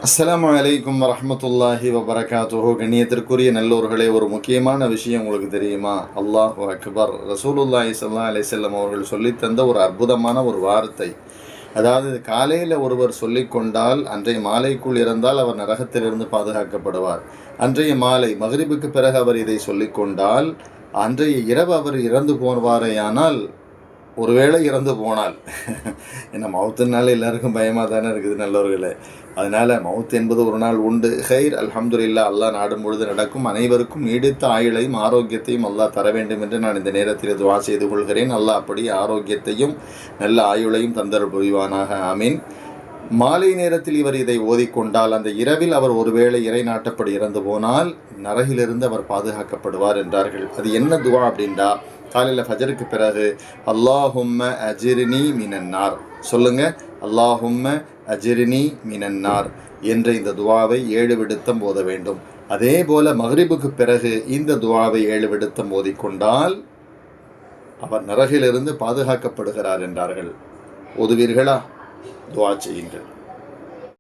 அஸ்ஸலாமு அலைக்கும் வரஹ்மத்துல்லாஹி வபரகாத்துஹு. கண்ணியத்திற்குரிய நல்லோர்களே, ஒரு முக்கியமான விஷயம் உங்களுக்கு தெரியுமா? அல்லாஹு அக்பர். ரசூலுல்லாஹி ஸல்லல்லாஹு அலைஹி வஸல்லம் அவர்கள் சொல்லித்தந்த ஒரு அற்புதமான ஒரு வார்த்தை. அதாவது, காலையில் ஒருவர் சொல்லிக்கொண்டால் அன்றைய மாலைக்குள் இறந்தால் அவர் நரகத்திலிருந்து பாதுகாக்கப்படுவார். அன்றைய மாலை மக்ரிபுக்கு பிறகு அவர் இதை சொல்லிக்கொண்டால் அன்றைய இரவு அவர் இறந்து போவாரேயானால், ஒருவேளை இறந்து போனால் ஏன்னா மவுத்துனால எல்லாருக்கும் பயமாக தானே இருக்குது நல்லவர்களே. அதனால் மவுத் என்பது ஒரு நாள் உண்டு. ஹைர், அல்ஹம்துலில்லாஹ், அல்லாஹ் நாடும் பொழுது நடக்கும். அனைவருக்கும் நீடித்த ஆயுளையும் ஆரோக்கியத்தையும் அல்லாஹ் தர வேண்டும் என்று நான் இந்த நேரத்தில் துவா செய்து கொள்கிறேன். அல்லாஹ் அப்படி ஆரோக்கியத்தையும் நல்ல ஆயுளையும் தந்தர் புரிவானாக, ஆமீன். மாலை நேரத்தில் இவர் இதை ஓதிக்கொண்டால் அந்த இரவில் அவர் ஒருவேளை இறை நாட்டப்படி இறந்து போனால் நரகிலிருந்து அவர் பாதுகாக்கப்படுவார் என்றார்கள். அது என்ன துவா அப்படின்டா, காலையில் ஃபஜருக்கு பிறகு அல்லாஹும்ம அஜிர்னி மினன்னார் சொல்லுங்க. அல்லாஹும்ம அஜிர்னி மினன்னார் என்ற இந்த துவாவை 7 விடுத்தம் ஓத வேண்டும். அதே போல மக்ரிபுக்கு பிறகு இந்த துவாவை 7 விடுத்தம் ஓதிக்கொண்டால் அவர் நரகிலிருந்து பாதுகாக்கப்படுகிறார் என்றார்கள். ஓதுவீர்களா? துவா செய்யுங்கள்.